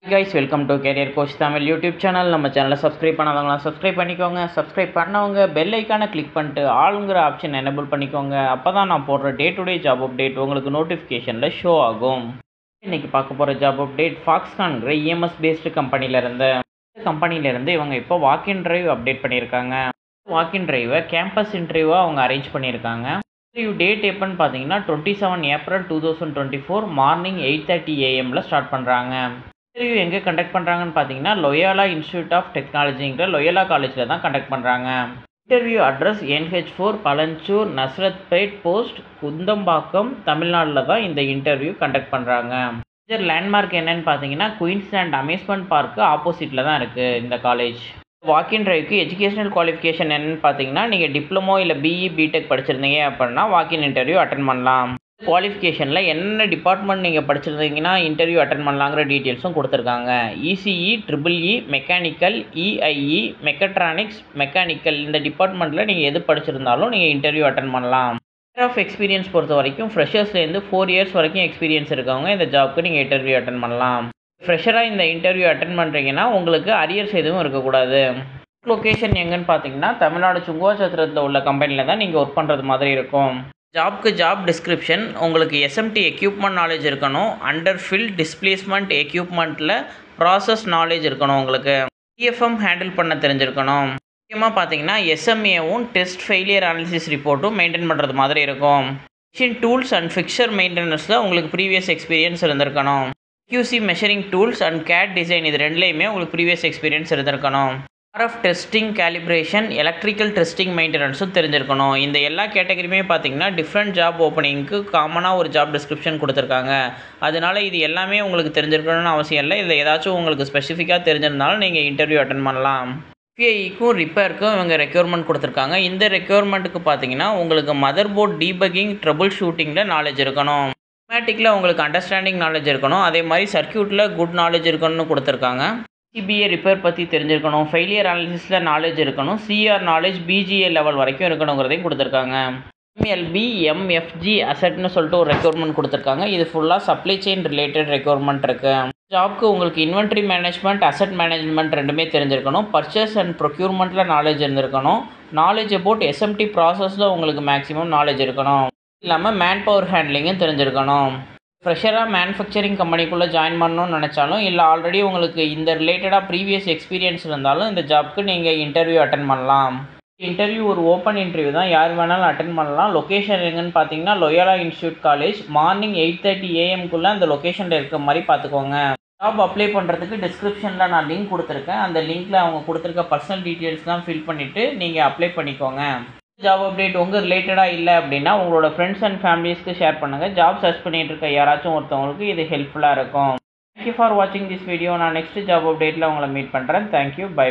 guys, welcome to Career Coach Tamil YouTube channel. நம்ம சேனலை subscribe பண்ணாதவங்களாம் subscribe பண்ணிக்கோங்க. Subscribe பண்ணவங்க பெல் ஐக்கானை கிளிக் பண்ணிட்டு ஆளுங்கிற ஆப்ஷன் எனேபிள் பண்ணிக்கோங்க. அப்போ தான் நான் போடுற day to day job update உங்களுக்கு நோட்டிஃபிகேஷனில் ஷோ ஆகும். இன்றைக்கி பார்க்க போகிற ஜாப் அப்டேட் ஃபாக்ஸ்கான்கிற இஎம்எஸ் பேஸ்டு கம்பெனிலேருந்து இவங்க இப்போ வாக்கின் டிரைவ் அப்டேட் பண்ணியிருக்காங்க. வாக்கின் டிரைவை கேம்பஸ் இன்டர்வியூவாக அவங்க அரேஞ்ச் பண்ணியிருக்காங்க. இன்டர்வியூ டேட் எப்போன்னு பார்த்தீங்கன்னா 27 ஏப்ரல் 2024 மார்னிங் 8:30 AM ஸ்டார்ட் பண்ணுறாங்க. இன்டர்வியூ எங்கே கண்டக்ட் பண்ணுறாங்கன்னு பார்த்தீங்கன்னா லொயோலா இன்ஸ்டியூட் ஆஃப் டெக்னாலஜிங்கிற லொயோலா காலேஜில் தான் கண்டக்ட் பண்ணுறாங்க. இன்டர்வியூ அட்ரஸ் NH4 பலஞ்சூர் நஸ்ரத்பேட் போஸ்ட் குந்தம்பாக்கம் தமிழ்நாட்டில் தான் இந்த இன்டர்வியூ கண்டக்ட் பண்ணுறாங்க. மேஜர் லேண்ட்மார்க் என்னன்னு பார்த்தீங்கன்னா குயின்ஸ்லேண்ட் அம்யூஸ்மெண்ட் பார்க்கு ஆப்போசிட்டில் தான் இருக்குது இந்த காலேஜ். வாக்கின் டிரைவ்க்கு எஜுகேஷனல் குவாலிஃபிகேஷன் என்னன்னு பார்த்தீங்கன்னா நீங்கள் டிப்ளமோ இல்லை பிஇ பிடெக் படிச்சிருந்தீங்க அப்படின்னா வாக்கின் இன்டர்வியூ அட்டன் பண்ணலாம். குவாலிஃபிகேஷனில் என்ன டிபார்ட்மெண்ட் நீங்கள் படிச்சிருந்தீங்கன்னா இன்டர்வியூ அட்டன் பண்ணலாங்கிற டீட்டெயில்ஸும் கொடுத்துருக்காங்க. ECE, triple E, mechanical, இஐஇ, mechatronics, mechanical இந்த டிபார்ட்மெண்ட்டில் நீங்கள் எது படிச்சிருந்தாலும் நீங்கள் இன்டர்வியூ அட்டன் பண்ணலாம். இயர் ஆஃப் எக்ஸ்பீரியன்ஸ் பொறுத்த வரைக்கும் ஃப்ரெஷர்ஸ்லேருந்து 4 இயர்ஸ் வரைக்கும் எக்ஸ்பீரியன்ஸ் இருக்கவங்க இந்த ஜாப்க்கு நீங்கள் இன்டர்வியூ அட்டன் பண்ணலாம். ஃப்ரெஷராக இந்த இன்டர்வியூ அட்டன் பண்ணுறீங்கன்னா உங்களுக்கு அரியர்ஸ் எதுவும் இருக்கக்கூடாது. லொக்கேஷன் எங்கன்னு பார்த்தீங்கன்னா தமிழ்நாடு சுங்குவாச்சத்திரத்தில் உள்ள கம்பெனியில் தான் நீங்கள் ஒர்க் பண்ணுறது மாதிரி இருக்கும். ஜாப் டிஸ்கிரிப்ஷன் உங்களுக்கு எஸ்எம்டி எக்யூப்மெண்ட் நாலேஜ் இருக்கணும். அண்டர் ஃபீல்ட் டிஸ்பிளேஸ்மெண்ட் எக்யூப்மெண்ட்டில் ப்ராசஸ் நாலேஜ் இருக்கணும். உங்களுக்கு டிஎஃப்எம் ஹேண்டில் பண்ண தெரிஞ்சிருக்கணும். முக்கியமாக பார்த்தீங்கன்னா எஸ்எம்ஏவும் டெஸ்ட் ஃபெயிலியர் அனாலிசிஸ் ரிப்போர்ட்டும் மெயின்டைன் பண்ணுறது மாதிரி இருக்கும். மிஷின் டூல்ஸ் அண்ட் ஃபிக்சர் மெயின்டெனன்ஸில் உங்களுக்கு ப்ரீவியஸ் எக்ஸ்பீரியன்ஸ் இருந்திருக்கணும். QC measuring tools and CAD design இது ரெண்டுலேயுமே உங்களுக்கு ப்ரீவியஸ் எக்ஸ்பீரியன்ஸ் இருந்திருக்கணும். RF testing, calibration, electrical testing மெயின்டெனன்ஸும் தெரிஞ்சிருக்கணும். இந்த எல்லா கேட்டகரியுமே பார்த்தீங்கன்னா டிஃப்ரெண்ட் ஜாப் ஓப்பனிங்க்கு காமனாக ஒரு ஜாப் டிஸ்கிரிப்ஷன் கொடுத்துருக்காங்க. அதனால் இது எல்லாமே உங்களுக்கு தெரிஞ்சிருக்கணும்னு அவசியம் இல்லை. இதில் ஏதாச்சும் உங்களுக்கு ஸ்பெசிஃபிக்காக தெரிஞ்சிருந்தாலும் நீங்கள் இன்டர்வியூ அட்டன் பண்ணலாம். FAEக்கும் ரிப்பேருக்கும் இவங்க ரெக்யூர்மெண்ட் கொடுத்துருக்காங்க. இந்த ரெக்யூர்மெண்ட்டுக்கு பார்த்தீங்கன்னா உங்களுக்கு மதர் போர்ட் டீபக்கிங், ட்ரபுள் ஷூட்டிங்கில் நாலேஜ் இருக்கணும். மேட்டிக்கில் உங்களுக்கு அண்டர்ஸ்டாண்டிங் நாலேஜ் இருக்கணும். அதே மாதிரி சர்க்கியூட்டில் குட் நாலேஜ் இருக்கணும்னு கொடுத்துருக்காங்க. சிபிஏ ரிப்பேர் பற்றி தெரிஞ்சிருக்கணும். ஃபெயிலியர் அனாலிசிஸில் நாலேஜ் இருக்கணும். சிஆர் நாலேஜ் BGA லெவல் வரைக்கும் இருக்கணுங்கிறதையும் கொடுத்துருக்காங்க. MLB, MFG அசட்னு சொல்லிட்டு ஒரு ரெக்யூர்மெண்ட் கொடுத்துருக்காங்க. இது ஃபுல்லாக சப்ளை செயின் ரிலேட்டட் ரெக்யூர்மெண்ட் இருக்குது. ஜாப்க்கு உங்களுக்கு இன்வென்ட்ரி மேனேஜ்மெண்ட், அசட் மேனேஜ்மெண்ட் ரெண்டுமே தெரிஞ்சிருக்கணும். பர்ச்சேஸ் அண்ட் ப்ரொக்யூர்மெண்ட்டில் நாலேஜ் இருந்திருக்கணும். நாலேஜ் அபவுட் SMT ப்ராசஸில் உங்களுக்கு மேக்ஸிமம் நாலேஜ் இருக்கணும். இல்லாமல் மேன் பவர் ஹேண்ட்லிங்கும் தெரிஞ்சிருக்கணும். ஃப்ரெஷராக மேனுஃபேக்சரிங் கம்பெனிக்குள்ளே ஜாயின் பண்ணணும்னு நினச்சாலும் இல்லை ஆல்ரெடி உங்களுக்கு இந்த ரிலேட்டடாக ப்ரீவியஸ் எக்ஸ்பீரியன்ஸ் இருந்தாலும் இந்த ஜாப்க்கு நீங்கள் இன்டர்வியூ அட்டன் பண்ணலாம். இன்டர்வியூ ஒரு ஓப்பன் இன்டர்வியூ தான், யார் வேணாலும் அட்டன் பண்ணலாம். லொக்கேஷன் எங்கன்னு பார்த்தீங்கன்னா Loyola institute college. Morning 8:30 AM அந்த லொக்கேஷனில் இருக்கிற மாதிரி பார்த்துக்கோங்க. ஜாப் அப்ளை பண்ணுறதுக்கு டிஸ்கிரிப்ஷனில் நான் லிங்க் கொடுத்துருக்கேன். அந்த லிங்க்கில் அவங்க கொடுத்துருக்க பர்சனல் டீட்டெயில்ஸ்லாம் ஃபில் பண்ணிவிட்டு நீங்கள் அப்ளை பண்ணிக்கோங்க. ஜாப் அப்டேட் உங்கள் ரிலேட்டடாக இல்லை அப்படின்னா உங்களோட ஃப்ரெண்ட்ஸ் அண்ட் ஃபேமிலிஸ்க்கு ஷேர் பண்ணுங்கள். ஜாப் சர்ச் பண்ணிகிட்டு இருக்க யாராச்சும் ஒருத்தவங்களுக்கு இது ஹெல்ப்ஃபுல்லாக இருக்கும். தேங்க்யூ ஃபார் வாட்சிங் திஸ் வீடியோ. நான் நெக்ஸ்ட் ஜாப் அப்டேட்டில் உங்களை மீட் பண்ணுறேன். Thank you, by.